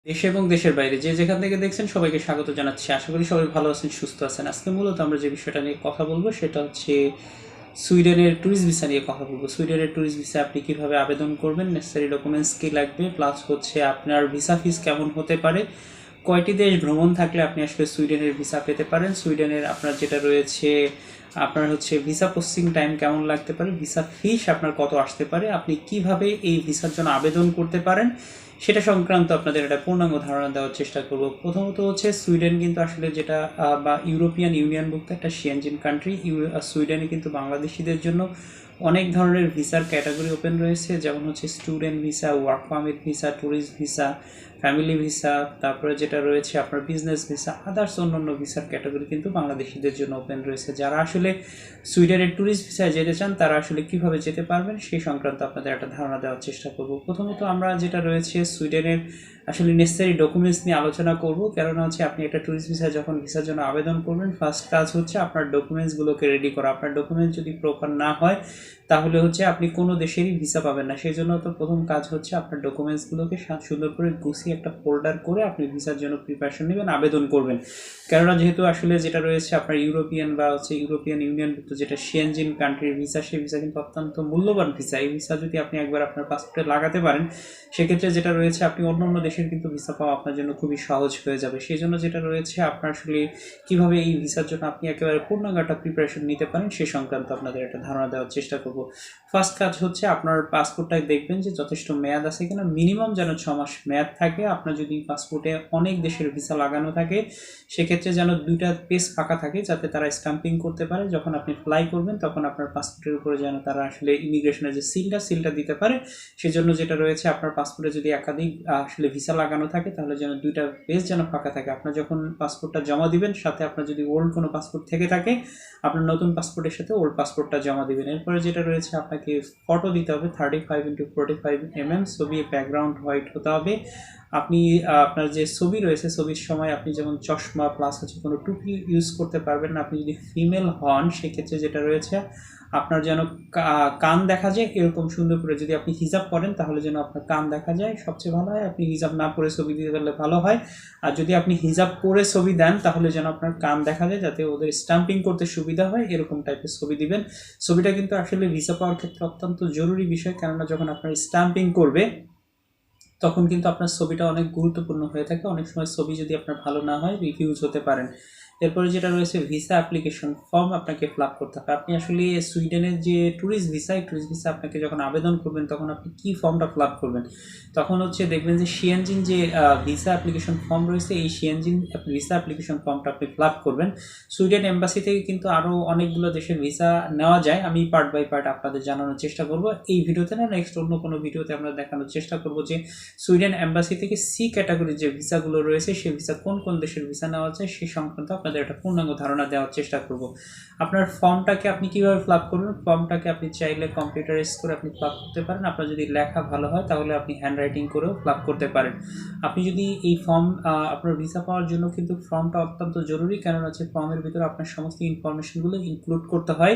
দেশে এবং দেশের বাইরে যে যেখান থেকে দেখছেন সবাইকে স্বাগত জানাচ্ছি। আশা করি সবাই ভালো আছেন, সুস্থ আছেন। আজকে মূলত আমরা যে বিষয়টা নিয়ে কথা বলবো সেটা হচ্ছে সুইডেনের ট্যুরিস্ট ভিসা নিয়ে কথা বলবো। সুইডেনের ট্যুরিস্ট ভিসা আপনি কিভাবে আবেদন করবেন, নেসেসারি ডকুমেন্টস কী লাগবে, প্লাস হচ্ছে আপনার ভিসা ফিস কেমন হতে পারে, কয়টি দেশ ভ্রমণ থাকলে আপনি আসলে সুইডেনের ভিসা পেতে পারেন, সুইডেনের আপনার যেটা রয়েছে আপনার হচ্ছে ভিসা প্রসেসিং টাইম কেমন লাগতে পারে, ভিসা ফিস আপনার কত আসতে পারে, আপনি কিভাবে এই ভিসার জন্য আবেদন করতে পারেন সেটা সংক্রান্ত আপনাদের একটা পূর্ণাঙ্গ ধারণা দেওয়ার চেষ্টা করব। প্রথমত হচ্ছে সুইডেন কিন্তু আসলে যেটা বা ইউরোপিয়ান ইউনিয়নভুক্ত একটা শিয়েনজিন কান্ট্রি। সুইডেনে কিন্তু বাংলাদেশিদের জন্য অনেক ধরনের ভিসার ক্যাটাগরি ওপেন রয়েছে, যেমন হচ্ছে student visa, work permit visa, tourist visa, family visa, তারপরে যেটা রয়েছে আপনার বিজনেস ভিসা, আদার্স অন্যান্য ভিসার ক্যাটাগরি কিন্তু বাংলাদেশিদের জন্য ওপেন রয়েছে। যারা আসলে সুইডেনের ট্যুরিস্ট ভিসায় যেতে চান তারা আসলে কিভাবে যেতে পারবেন সেই সংক্রান্ত আপনাদের একটা ধারণা দেওয়ার চেষ্টা করব। প্রথমত আমরা যেটা রয়েছে সুইডেনের আসলে নেসেসারি ডকুমেন্টস নিয়ে আলোচনা করব। কেননা হচ্ছে আপনি একটা ট্যুরিস্ট ভিসায় যখন ভিসার জন্য আবেদন করবেন, ফার্স্ট কাজ হচ্ছে আপনার ডকুমেন্টসগুলোকে রেডি করা। আপনার ডকুমেন্টস যদি প্রপার না হয় তাহলে হচ্ছে আপনি কোনো দেশেরই ভিসা পাবেন না। সেই জন্য তো প্রথম কাজ হচ্ছে আপনার ডকুমেন্টসগুলোকে সুন্দর করে গুছিয়ে একটা ফোল্ডার করে আপনি ভিসার জন্য প্রিপারেশন নেবেন, আবেদন করবেন। কেননা যেহেতু আসলে যেটা রয়েছে আপনার ইউরোপিয়ান বা হচ্ছে ইউরোপিয়ান ইউনিয়নভুক্ত যেটা শিয়েনজিন কান্ট্রির ভিসা, সেই ভিসা কিন্তু অত্যন্ত মূল্যবান ভিসা। এই ভিসা যদি আপনি একবার আপনার পাসপোর্টে লাগাতে পারেন সেক্ষেত্রে যেটা রয়েছে আপনি অন্য অন্য দেশের কিন্তু ভিসা পাওয়া আপনার জন্য খুবই সহজ হয়ে যাবে। সেই জন্য যেটা রয়েছে আপনার আসলে কীভাবে এই ভিসার জন্য আপনি একেবারে পূর্ণাঙ্গ একটা প্রিপারেশন নিতে পারেন সে সংক্রান্ত আপনাদের একটা ধারণা দেওয়ার চেষ্টা করব। ফার্স্ট কাজ হচ্ছে আপনার পাসপোর্টটাই দেখবেন যে যথেষ্ট মেয়াদ আছে কিনা, মিনিমাম যেন 6 মাস মেয়াদ থাকে। আপনার যদি পাসপোর্টে অনেক দেশের ভিসা লাগানো থাকে সেক্ষেত্রে যেন 2টা পেজ ফাঁকা থাকে, যাতে তারা স্টাম্পিং করতে পারে। যখন আপনি ফ্লাই করবেন তখন আপনার পাসপোর্টের উপরে যেন তারা আসলে ইমিগ্রেশনের যে সিলটা দিতে পারে। সেজন্য যেটা রয়েছে আপনার পাসপোর্টে যদি একাধিক আসলে ভিসা লাগানো থাকে তাহলে যেন 2টা পেজ যেন ফাঁকা থাকে। আপনার যখন পাসপোর্টটা জমা দিবেন, সাথে আপনার যদি ওল্ড কোনো পাসপোর্ট থেকে থাকে আপনার নতুন পাসপোর্টের সাথে ওল্ড পাসপোর্টটা জমা দিবেন। এরপরে যেটা রয়েছে আপনাকে ফটো দিতে হবে 35x45 mm, ছবি ব্যাকগ্রাউন্ড হোয়াইট হতে হবে। আপনি আপনার যে ছবি রয়েছে ছবির সময় আপনি যেমন চশমা প্লাস হচ্ছে কোনো টুপি ইউজ করতে পারবেন না। আপনি যদি ফিমেল হন সেক্ষেত্রে যেটা রয়েছে আপনার যেন কান দেখা যায় এরকম সুন্দর করে, যদি আপনি হিজাব পরেন তাহলে যেন আপনার কান দেখা যায়, সবচেয়ে ভালো হয়। আপনি হিজাব না পরে ছবি দিতে পারলে ভালো হয়। আর যদি আপনি হিজাব পরে ছবি দেন তাহলে যেন আপনার কান দেখা যায়, যাতে ওদের স্টাম্পিং করতে সুবিধা হয়, এরকম টাইপের ছবি দিবেন। ছবিটা কিন্তু আসলে ভিসা পাওয়ার ক্ষেত্রে অত্যন্ত জরুরি বিষয়, কেননা যখন আপনার স্টাম্পিং করবে তখন কিন্তু আপনার ছবিটা অনেক গুরুত্বপূর্ণ হয়ে থাকে। অনেক সময় ছবি যদি আপনার ভালো না হয় রিফিউজ হতে পারেন। এরপরে যেটা রয়েছে ভিসা অ্যাপ্লিকেশন ফর্ম আপনাকে ফিল আপ করতে হবে। আপনি আসলে সুইডেনের যে ট্যুরিস্ট ভিসা, এই ট্যুরিস্ট ভিসা আপনাকে যখন আবেদন করবেন তখন আপনি কী ফর্মটা ফিল আপ করবেন, তখন হচ্ছে দেখবেন যে শিয়েনজিন যে ভিসা অ্যাপ্লিকেশন ফর্ম রয়েছে এই শিয়েনজিন ভিসা অ্যাপ্লিকেশন ফর্মটা আপনি ফিল আপ করবেন। সুইডেন এম্বাসি থেকে কিন্তু আরও অনেকগুলো দেশের ভিসা নেওয়া যায়, আমি পার্ট বাই পার্ট আপনাদের জানানোর চেষ্টা করব এই ভিডিওতে, না নেক্সট অন্য কোনো ভিডিওতে আমরা দেখানোর চেষ্টা করব যে সুইডেন এম্বাসি থেকে সি ক্যাটাগরির যে ভিসাগুলো রয়েছে সেই ভিসা কোন কোন দেশের ভিসা নেওয়া যায় সেই সংক্রান্ত আপনাদের একটা পূর্ণাঙ্গ ধারণা দেওয়ার চেষ্টা করব। আপনার ফর্মটাকে আপনি কীভাবে ফিল আপ করবেন, ফর্মটাকে আপনি চাইলে কম্পিউটারাইজ করে আপনি ফিল আপ করতে পারেন। আপনার যদি লেখা ভালো হয় তাহলে আপনি হ্যান্ড রাইটিং করেও ফিল আপ করতে পারেন। আপনি যদি এই ফর্ম আপনার ভিসা পাওয়ার জন্য কিন্তু ফর্মটা অত্যন্ত জরুরি, কেননা হচ্ছে ফর্মের ভিতরে আপনার সমস্ত ইনফরমেশনগুলো ইনক্লুড করতে হয়।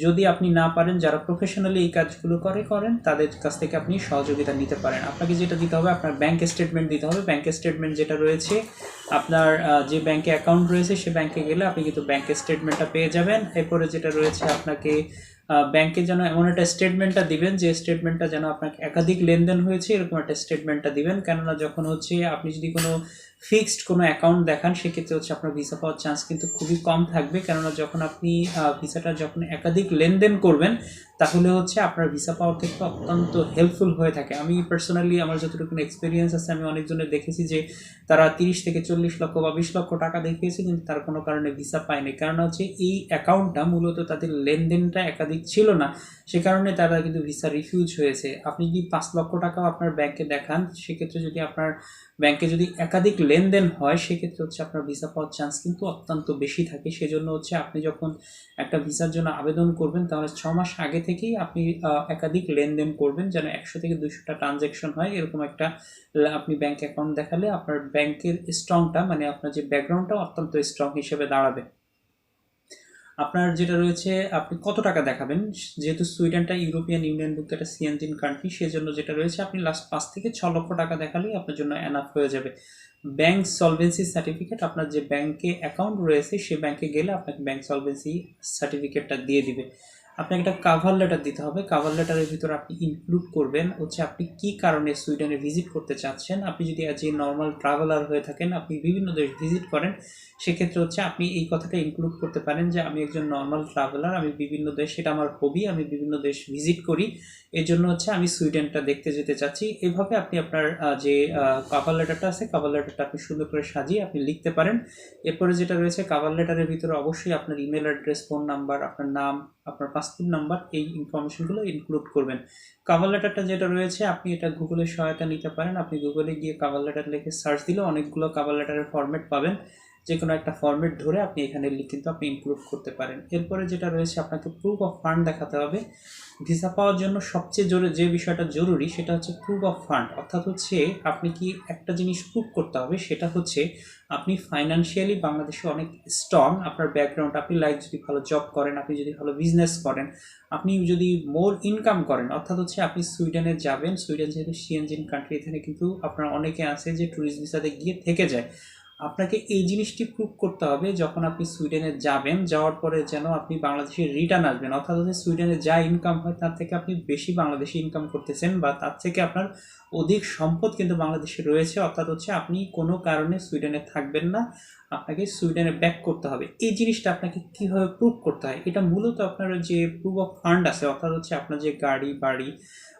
যদি আপনি না পারেন, যারা প্রফেশনালি এই কাজগুলো করেন তাদের কাছ থেকে আপনি সহযোগিতা নিতে পারেন। আপনাকে যেটা দিতে হবে আপনার ব্যাংক স্টেটমেন্ট দিতে হবে। ব্যাংক স্টেটমেন্ট যেটা রয়েছে আপনার যে ব্যাংকে অ্যাকাউন্ট রয়েছে সে ব্যাংকে গেলে আপনি কিন্তু ব্যাংক স্টেটমেন্টটা পেয়ে যাবেন। এরপরে যেটা রয়েছে আপনাকে ব্যাংকে যেন এমন একটা স্টেটমেন্টটা দিবেন যে স্টেটমেন্টটা যেন আপনাকে একাধিক লেনদেন হয়েছে এরকম একটা স্টেটমেন্টটা দিবেন। কেননা যখন হচ্ছে আপনি যদি কোনো ফিক্সড কোনো অ্যাকাউন্ট দেখান সেক্ষেত্রে হচ্ছে আপনার ভিসা পাওয়ার চান্স কিন্তু খুবই কম থাকবে। কেননা যখন আপনি ভিসাটা যখন একাধিক লেনদেন করবেন তাহলে হচ্ছে আপনার ভিসা পাওয়ার ক্ষেত্রে অত্যন্ত হেল্পফুল হয়ে থাকে। আমি পার্সোনালি আমার যতটুকু এক্সপিরিয়েন্স আছে আমি অনেকজনের দেখেছি যে তারা 30 থেকে 40 লক্ষ বা 20 লক্ষ টাকা দেখিয়েছে কিন্তু তার কোনো কারণে ভিসা পায়নি। কারণ হচ্ছে এই অ্যাকাউন্টটা মূলত তাদের লেনদেনটা একাধিক ছিল না, সে কারণে তারা কিন্তু ভিসা রিফিউজ হয়েছে। আপনি যদি 5 লক্ষ টাকাও আপনার ব্যাংকে দেখান সেক্ষেত্রে যদি আপনার ব্যাংকে যদি একাধিক লেনদেন হয় সেক্ষেত্রে হচ্ছে আপনার ভিসা পাওয়ার চান্স কিন্তু অত্যন্ত বেশি থাকে। সেজন্য হচ্ছে আপনি যখন একটা ভিসার জন্য আবেদন করবেন তাহলে 6 মাস আগে থেকেই আপনি একাধিক লেনদেন করবেন, যেন 100 থেকে 200টা ট্রানজ্যাকশন হয় এরকম একটা আপনি ব্যাংক অ্যাকাউন্ট দেখালে আপনার ব্যাংকের স্ট্রংটা মানে আপনার যে ব্যাকগ্রাউন্ডটা অত্যন্ত স্ট্রং হিসেবে দাঁড়াবে। আপনার যেটা রয়েছে আপনি কত টাকা দেখাবেন, যেহেতু সুইডেনটা ইউরোপিয়ান ইউনিয়নভুক্ত একটা সিএনজিন কান্ট্রি, সেজন্য যেটা রয়েছে আপনি লাস্ট 5 থেকে 6 লক্ষ টাকা দেখালেই আপনার জন্য এনাফ হয়ে যাবে। ব্যাংক সলভেন্সি সার্টিফিকেট, আপনার যে ব্যাংকে অ্যাকাউন্ট রয়েছে সে ব্যাংকে গেলে আপনাকে ব্যাংক সলভেন্সি সার্টিফিকেটটা দিয়ে দিবে। আপনাকে একটা কাভার লেটার দিতে হবে। কাভার লেটারের ভিতরে আপনি ইনক্লুড করবেন হচ্ছে আপনি কি কারণে সুইডেনে ভিজিট করতে চাচ্ছেন। আপনি যদি অ্যাজ এ নর্মাল ট্রাভেলার হয়ে থাকেন, আপনি বিভিন্ন দেশ ভিজিট করেন, সেক্ষেত্রে হচ্ছে আপনি এই কথাটা ইনক্লুড করতে পারেন যে আমি একজন নর্মাল ট্রাভেলার, আমি বিভিন্ন দেশ, সেটা আমার হবি, আমি বিভিন্ন দেশ ভিজিট করি, এই জন্য হচ্ছে আমি সুইডেনটা দেখতে যেতে চাচ্ছি। এভাবে আপনি আপনার যে কাভার লেটারটা আছে, কাভার লেটারটা আপনি সুন্দর করে সাজিয়ে আপনি লিখতে পারেন। এরপরে যেটা রয়েছে কাভার লেটারের ভিতরে অবশ্যই আপনার ইমেল অ্যাড্রেস, ফোন নাম্বার, আপনার নাম, আপনার পাসপোর্ট নাম্বার, এই ইনফরমেশনগুলো ইনক্লুড করবেন। কাভার লেটারটা যেটা রয়েছে আপনি এটা গুগলের সহায়তা নিতে পারেন। আপনি গুগলে গিয়ে কাভার লেটার লিখে সার্চ দিলে অনেকগুলো কাভার লেটারের ফরম্যাট পাবেন, যে কোনো একটা ফরম্যাট ধরে আপনি এখানে কিন্তু আপনি ইনক্লুড করতে পারেন। এরপরে যেটা রয়েছে আপনাকে প্রুফ অফ ফান্ড দেখাতে হবে। ভিসা পাওয়ার জন্য সবচেয়ে যে বিষয়টা জরুরি সেটা হচ্ছে প্রুফ অফ ফান্ড, অর্থাৎ হচ্ছে আপনি কি একটা জিনিস প্রুফ করতে হবে, সেটা হচ্ছে আপনি ফাইন্যান্সিয়ালি বাংলাদেশে অনেক স্ট্রং, আপনার ব্যাকগ্রাউন্ড, আপনি লাইক যদি ভালো জব করেন, আপনি যদি ভালো বিজনেস করেন, আপনি যদি মোর ইনকাম করেন, অর্থাৎ হচ্ছে আপনি সুইডেনে যাবেন, সুইডেন যেহেতু সিএনজিন কান্ট্রি, এখানে কিন্তু আপনার অনেকে আছে যে ট্যুরিস্ট ভিসাতে গিয়ে থেকে যায়। আপনাকে এই জিনিসটি প্রুভ করতে হবে যখন আপনি সুইডেনে যাবেন, যাওয়ার পরে যেন আপনি বাংলাদেশে রিটার্ন আসবেন, অর্থাৎ হচ্ছে সুইডেনে যা ইনকাম হয় তার থেকে আপনি বেশি বাংলাদেশে ইনকাম করতেছেন, বা তার থেকে আপনার অধিক সম্পদ কিন্তু বাংলাদেশে রয়েছে, অর্থাৎ হচ্ছে আপনি কোনো কারণে সুইডেনে থাকবেন না, আপনাকে সুইডেনে ব্যাক করতে হবে। এই জিনিসটা আপনাকে কীভাবে প্রুভ করতে হয়, এটা মূলত আপনার যে প্রুফ অফ ফান্ড আছে, অর্থাৎ হচ্ছে আপনার যে গাড়ি বাড়ি,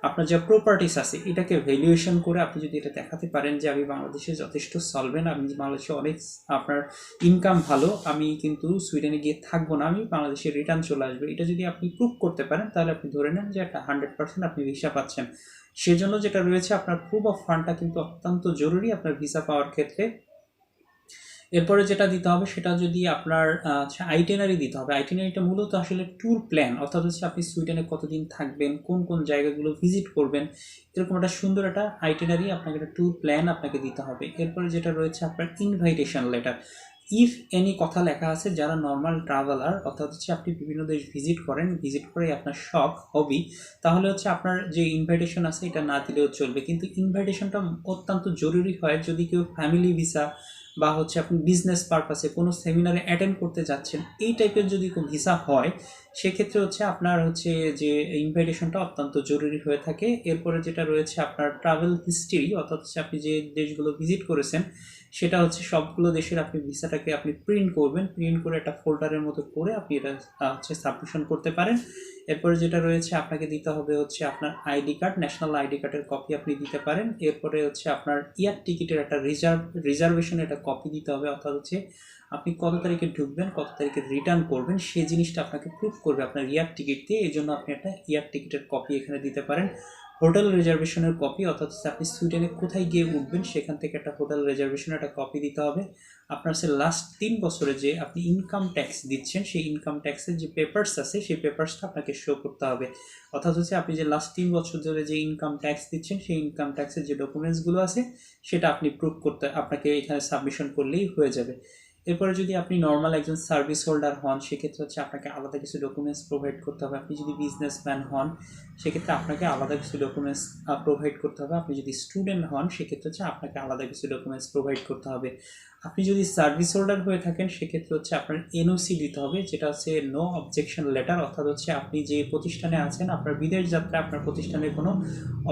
আপনার যা প্রপার্টিস আছে, এটাকে ভ্যালুয়েশন করে আপনি যদি এটা দেখাতে পারেন যে আমি বাংলাদেশে যথেষ্ট সলভেন্ট, আমি বাংলাদেশে অনেক আপনার ইনকাম ভালো, আমি কিন্তু সুইডেনে গিয়ে থাকবো না, আমি বাংলাদেশে রিটার্ন চলে আসবে, এটা যদি আপনি প্রুভ করতে পারেন তাহলে আপনি ধরে নেন যে একটা 100% আপনি ভিসা পাচ্ছেন। সেজন্য যেটা রয়েছে আপনার প্রুফ অফ ফান্ডটা কিন্তু অত্যন্ত জরুরি আপনার ভিসা পাওয়ার ক্ষেত্রে। এরপরে যেটা দিতে হবে সেটা যদি আপনার আইটেনারি দিতে হবে। আইটেনারিটা মূলত আসলে ট্যুর প্ল্যান, অর্থাৎ হচ্ছে আপনি সুইডেনে কতদিন থাকবেন, কোন কোন জায়গাগুলো ভিজিট করবেন, এরকম একটা সুন্দর একটা আইটেনারি, আপনাকে একটা ট্যুর প্ল্যান আপনাকে দিতে হবে। এরপরে যেটা রয়েছে আপনার ইনভাইটেশন লেটার। ইফ এনি কথা লেখা আছে, যারা নর্মাল ট্রাভেলার, অর্থাৎ হচ্ছে আপনি বিভিন্ন দেশ ভিজিট করেন, ভিজিট করে আপনার শখ হবি, তাহলে হচ্ছে আপনার যে ইনভাইটেশন আছে এটা না দিলেও চলবে, কিন্তু ইনভাইটেশনটা অত্যন্ত জরুরি হয় যদি কেউ ফ্যামিলি ভিসা বা হচ্ছে আপনি বিজনেস পারপাসে কোনো সেমিনারে অ্যাটেন্ড করতে যাচ্ছেন, এই টাইপের যদি কোনো ভিসা হয়, সেক্ষেত্রে হচ্ছে আপনার হচ্ছে যে ইনভাইটেশনটা অত্যন্ত জরুরি হয়ে থাকে। এরপরে যেটা রয়েছে আপনার ট্রাভেল হিস্ট্রি, অর্থাৎ হচ্ছে আপনি যে দেশগুলো ভিজিট করেছেন সেটা হচ্ছে সবগুলো দেশের আপনি ভিসাটাকে আপনি প্রিন্ট করবেন, প্রিন্ট করে একটা ফোল্ডারের মতো করে আপনি এটা হচ্ছে সাবমিশন করতে পারেন। এরপরে যেটা রয়েছে আপনাকে দিতে হবে হচ্ছে আপনার আইডি কার্ড, ন্যাশনাল আইডি কার্ডের কপি আপনি দিতে পারেন। এরপরে হচ্ছে আপনার এয়ার টিকিটের একটা রিজার্ভেশনের একটা কপি দিতে হবে, অর্থাৎ হচ্ছে আপনি কত তারিখে ঢুকবেন, কত তারিখে রিটার্ন করবেন, সেই জিনিসটা আপনাকে প্রুভ করবে আপনার এয়ার টিকিট দিয়ে, এই জন্য আপনি একটা এয়ার টিকিটের কপি এখানে দিতে পারেন। হোটেল রিজার্ভেশনের কপি, অর্থাৎ আপনি সুইডেনে কোথায় গিয়ে উঠবেন সেখান থেকে একটা হোটেল রিজার্ভেশনের একটা কপি দিতে হবে। আপনার সে লাস্ট 3 বছরে যে আপনি ইনকাম ট্যাক্স দিচ্ছেন, সেই ইনকাম ট্যাক্সের যে পেপারস আছে সেই পেপারসটা আপনাকে শো করতে হবে, অর্থাৎ হচ্ছে আপনি যে লাস্ট 3 বছর ধরে যে ইনকাম ট্যাক্স দিচ্ছেন সেই ইনকাম ট্যাক্সের যে ডকুমেন্টসগুলো আছে সেটা আপনি প্রুভ করতে, আপনাকে এখানে সাবমিশন করলেই হয়ে যাবে। এরপরে যদি আপনি নর্মাল একজন সার্ভিস হোল্ডার হন, সেক্ষেত্রে হচ্ছে আপনাকে আলাদা কিছু ডকুমেন্টস প্রোভাইড করতে হবে। আপনি যদি বিজনেসম্যান হন সেক্ষেত্রে আপনাকে আলাদা কিছু ডকুমেন্টস প্রোভাইড করতে হবে। আপনি যদি স্টুডেন্ট হন সেক্ষেত্রে হচ্ছে আপনাকে আলাদা কিছু ডকুমেন্টস প্রোভাইড করতে হবে। আপনি যদি সার্ভিস হোল্ডার হয়ে থাকেন সেক্ষেত্রে হচ্ছে আপনার এনওসি দিতে হবে, যেটা হচ্ছে নো অবজেকশন লেটার, অর্থাৎ হচ্ছে আপনি যে প্রতিষ্ঠানে আছেন আপনার বিদেশ যাত্রা আপনার প্রতিষ্ঠানের কোনো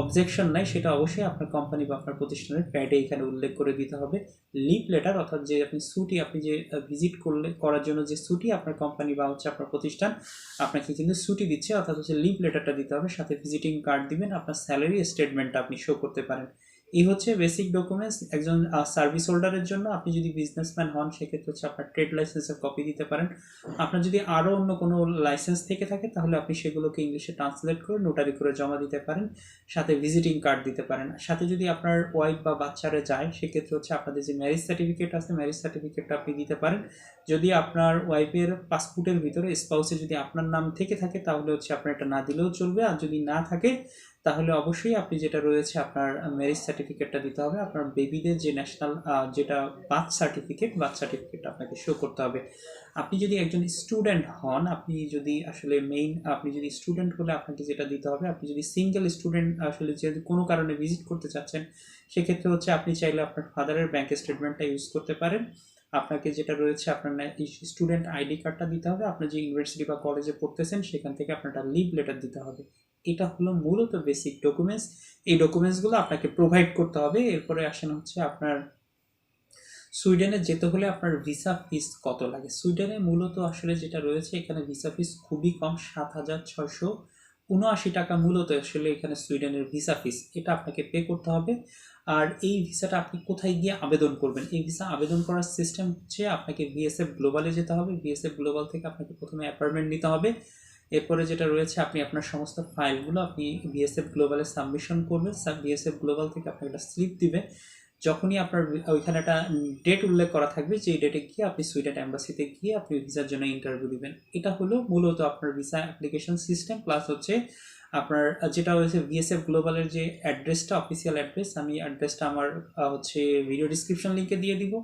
অবজেকশন নাই, সেটা অবশ্যই আপনার কোম্পানি বা আপনার প্রতিষ্ঠানের প্যাডে এখানে উল্লেখ করে দিতে হবে। লিভ লেটার, অর্থাৎ যে আপনি ছুটি, আপনি যে ভিজিট করার জন্য যে ছুটি আপনার কোম্পানি বা হচ্ছে আপনার প্রতিষ্ঠান আপনাকে কিন্তু ছুটি দিচ্ছে, অর্থাৎ হচ্ছে লিভ লেটারটা দিতে হবে, সাথে ভিজিটিং কার্ড দিবেন, আপনার স্যালারি স্টেটমেন্টটা আপনি শো করতে পারেন। এই হচ্ছে বেসিক ডকুমেন্টস একজন সার্ভিস হোল্ডারের জন্য। আপনি যদি বিজনেসম্যান হন সেক্ষেত্রে হচ্ছে আপনার ট্রেড লাইসেন্সের কপি দিতে পারেন। আপনার যদি আরও অন্য কোনো লাইসেন্স থেকে থাকে তাহলে আপনি সেগুলোকে ইংলিশে ট্রান্সলেট করে নোটারি করে জমা দিতে পারেন, সাথে ভিজিটিং কার্ড দিতে পারেন। সাথে যদি আপনার ওয়াইফ বা বাচ্চারা যায় সেক্ষেত্রে হচ্ছে আপনাদের যে ম্যারেজ সার্টিফিকেট আছে ম্যারেজ সার্টিফিকেটটা আপনি দিতে পারেন। যদি আপনার ওয়াইফের পাসপোর্টের ভিতরে স্পাউসে যদি আপনার নাম থেকে থাকে তাহলে হচ্ছে আপনার এটা না দিলেও চলবে, আর যদি না থাকে তাহলে অবশ্যই আপনি যেটা রয়েছে আপনার ম্যারেজ সার্টিফিকেটটা দিতে হবে, আপনার বেবিদের যে ন্যাশনাল যেটা বার্থ সার্টিফিকেট আপনাকে শো করতে হবে। আপনি যদি একজন স্টুডেন্ট হন, আপনি যদি আসলে আপনি যদি স্টুডেন্ট হলে আপনাকে যেটা দিতে হবে, আপনি যদি সিঙ্গেল স্টুডেন্ট আসলে যদি কোনো কারণে ভিজিট করতে চাচ্ছেন, সেক্ষেত্রে হচ্ছে আপনি চাইলে আপনার ফাদারের ব্যাংক স্টেটমেন্টটা ইউজ করতে পারেন। আপনাকে যেটা রয়েছে আপনার স্টুডেন্ট আইডি কার্ডটা দিতে হবে, আপনি যে ইউনিভার্সিটি বা কলেজে পড়তেছেন সেখান থেকে আপনার একটা লিভ লেটার দিতে হবে। এটা হলো মূলত বেসিক ডকুমেন্টস। এই ডকুমেন্টসগুলো আপনাকে প্রোভাইড করতে হবে। এরপরে আসেন হচ্ছে আপনার সুইডেনে যেতে হলে আপনার ভিসা ফিস কত লাগে। সুইডেনে মূলত আসলে যেটা রয়েছে এখানে ভিসা ফিস খুবই কম, 7,679 টাকা মূলত আসলে এখানে সুইডেনের ভিসা ফিস, এটা আপনাকে পে করতে হবে। আর এই ভিসাটা আপনি কোথায় গিয়ে আবেদন করবেন, এই ভিসা আবেদন করার সিস্টেম হচ্ছে আপনাকে বিএসএফ গ্লোবালে যেতে হবে। বিএসএফ গ্লোবাল থেকে আপনাকে প্রথমে অ্যাপয়েন্টমেন্ট নিতে হবে। এরপরে যেটা রয়েছে আপনি আপনার সমস্ত ফাইলগুলো আপনি বিএসএফ গ্লোবালে সাবমিশন করবেন। বিএসএফ গ্লোবাল থেকে আপনাকে একটা স্লিপ দিবে। যখনই আপনার ওইখানে একটা ডেট উল্লেখ করা থাকবে, যে ডেটে গিয়ে আপনি সুইডেন অ্যাম্বাসিতে গিয়ে আপনি ভিসার জন্য ইন্টারভিউ দিবেন। এটা হলো মূলত আপনার ভিসা অ্যাপ্লিকেশন সিস্টেম। প্লাস হচ্ছে আপনার যেটা হয়েছে বিএসএফ গ্লোবালের যে অ্যাড্রেসটা, অফিসিয়াল অ্যাড্রেস, আমি অ্যাড্রেসটা আমার হচ্ছে ভিডিও ডিসক্রিপশন লিঙ্কে দিয়ে দিব।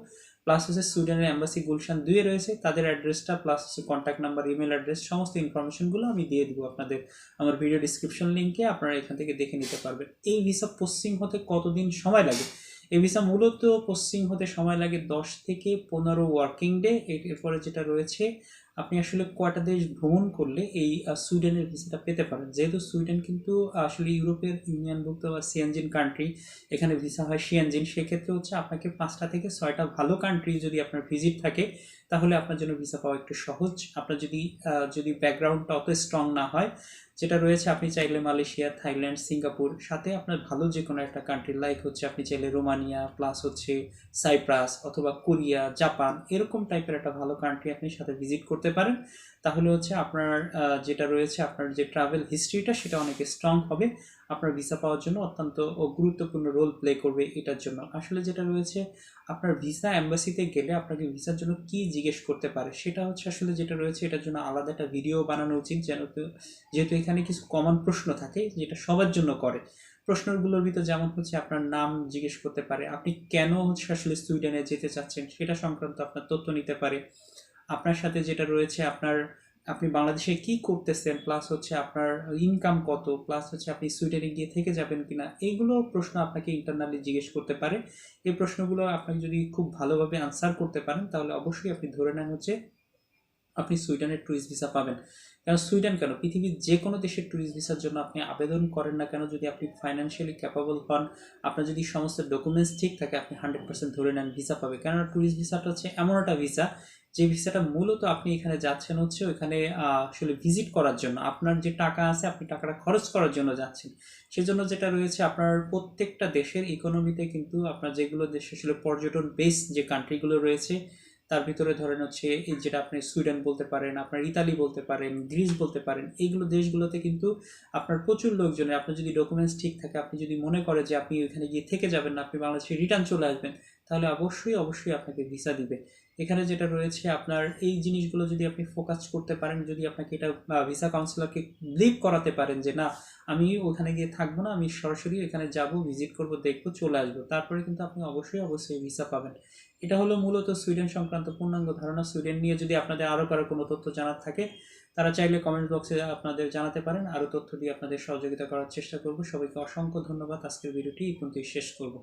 প্লাস হচ্ছে সুইডেনের অ্যাম্বাসি গুলশান 2 রয়েছে তাদের অ্যাড্রেসটা, প্লাস হচ্ছে কন্ট্যাক্ট নাম্বার, ইমেল অ্যাড্রেস, সমস্ত ইনফরমেশনগুলো আমি দিয়ে দিব আপনাদের আমার ভিডিও ডিসক্রিপশন লিঙ্কে, আপনারা এখান থেকে দেখে নিতে পারবেন। এই ভিসা প্রসেসিং হতে কতদিন সময় লাগে? এই ভিসা মূলত প্রসেসিং হতে সময় লাগে 10 থেকে 15 ওয়ার্কিং ডে। এরপরে যেটা রয়েছে আপনি আসলে কয়টা দেশ ভ্রমণ করলে এই সুইডেনের ভিসাটা পেতে পারেন। যেহেতু সুইডেন কিন্তু আসলে ইউরোপের ইউনিয়নভুক্ত বা সিএনজিন কান্ট্রি, এখানে ভিসা হয় সিএনজিন, সেক্ষেত্রে হচ্ছে আপনাকে 5টা থেকে 6টা ভালো কান্ট্রি যদি আপনার ভিজিট থাকে তাহলে আপনার জন্য ভিসা পাওয়া একটু সহজ। আপনার যদি ব্যাকগ্রাউন্ডটা অত স্ট্রং না হয়, যেটা রয়েছে আপনি চাইলে মালয়েশিয়া, থাইল্যান্ড, সিঙ্গাপুর, সাথে আপনার ভালো যে কোনো একটা কান্ট্রি লাইক হচ্ছে আপনি চাইলে রোমানিয়া, প্লাস হচ্ছে সাইপ্রাস অথবা কোরিয়া, জাপান, এরকম টাইপের একটা ভালো কান্ট্রি আপনি সাথে ভিজিট করতে পারেন। তাহলে হচ্ছে আপনার যেটা রয়েছে আপনার যে ট্রাভেল হিস্ট্রিটা সেটা অনেক স্ট্রং হবে, আপনার ভিসা পাওয়ার জন্য অত্যন্ত গুরুত্বপূর্ণ রোল প্লে করবে এটার জন্য। আসলে যেটা রয়েছে আপনার ভিসা অ্যাম্বাসিতে গেলে আপনাকে ভিসার জন্য কি জিজ্ঞেস করতে পারে সেটা হচ্ছে আসলে যেটা রয়েছে এটার জন্য আলাদা একটা ভিডিও বানানো উচিত, যেহেতু এখানে কিছু কমন প্রশ্ন থাকে যেটা সবার জন্য করে। প্রশ্নগুলোর ভিতর যেমন হচ্ছে আপনার নাম জিজ্ঞেস করতে পারে, আপনি কেন হচ্ছে আসলে সুইডেনে যেতে চাচ্ছেন সেটা সংক্রান্ত আপনার তথ্য নিতে পারে, আপনার সাথে যেটা রয়েছে আপনি বাংলাদেশে কি করতেছেন, প্লাস হচ্ছে আপনার ইনকাম কত, প্লাস হচ্ছে আপনি সুইডেনে গিয়ে থেকে যাবেন কিনা, এইগুলো প্রশ্ন আপনাকে ইন্টারনালি জিজ্ঞেস করতে পারে। এই প্রশ্নগুলো আপনি যদি খুব ভালোভাবে আনসার করতে পারেন তাহলে অবশ্যই আপনি ধরে নেন হচ্ছে আপনি সুইডেনের ট্যুরিস্ট ভিসা পাবেন। কারণ সুইডেন কেন, পৃথিবীর যে কোনো দেশের ট্যুরিস্ট ভিসার জন্য আপনি আবেদন করেন না কেন, যদি আপনি ফাইন্যান্সিয়ালি ক্যাপাবল হন, আপনার যদি সমস্ত ডকুমেন্টস ঠিক থাকে, আপনি 100% ধরে নেন ভিসা পাবে। কেননা ট্যুরিস্ট ভিসাটা হচ্ছে এমন একটা ভিসা যে ভিসাটা মূলত আপনি এখানে যাচ্ছেন হচ্ছে ওইখানে আসলে ভিজিট করার জন্য, আপনার যে টাকা আছে আপনি টাকাটা খরচ করার জন্য যাচ্ছেন। সেজন্য যেটা রয়েছে আপনার প্রত্যেকটা দেশের ইকোনমিতে কিন্তু আপনার যেগুলো দেশ আসলে পর্যটন বেস যে কান্ট্রিগুলো রয়েছে তার ভিতরে ধরেন হচ্ছে এই যেটা আপনি সুইডেন বলতে পারেন, আপনার ইতালি বলতে পারেন, গ্রিস বলতে পারেন, এইগুলো দেশগুলোতে কিন্তু আপনার প্রচুর লোকজনের, আপনার যদি ডকুমেন্টস ঠিক থাকে, আপনি যদি মনে করে যে আপনি ওইখানে গিয়ে থেকে যাবেন না, আপনি বাংলাদেশে রিটার্ন চলে আসবেন, তাহলে অবশ্যই আপনাকে ভিসা দিবে। এখানে যেটা রয়েছে আপনার এই জিনিসগুলো যদি আপনি ফোকাস করতে পারেন, যদি আপনাকে এটা ভিসা কাউন্সিলরকে বিলিভ করাতে পারেন যে না আমি ওখানে গিয়ে থাকবো না, আমি সরাসরি এখানে যাব, ভিজিট করব, দেখবো, চলে আসবো, তারপরে কিন্তু আপনি অবশ্যই ভিসা পাবেন। এটা হলো মূলত সুইডেন সংক্রান্ত পূর্ণাঙ্গ ধারণা। সুইডেন নিয়ে যদি আপনাদের আরও কারো কোনো তথ্য জানার থাকে তারা চাইলে কমেন্ট বক্সে আপনাদের জানাতে পারেন, আরও তথ্য দিয়ে আপনাদের সহযোগিতা করার চেষ্টা করব। সবাইকে অসংখ্য ধন্যবাদ। আজকের ভিডিওটি এই পর্যন্তই শেষ করব।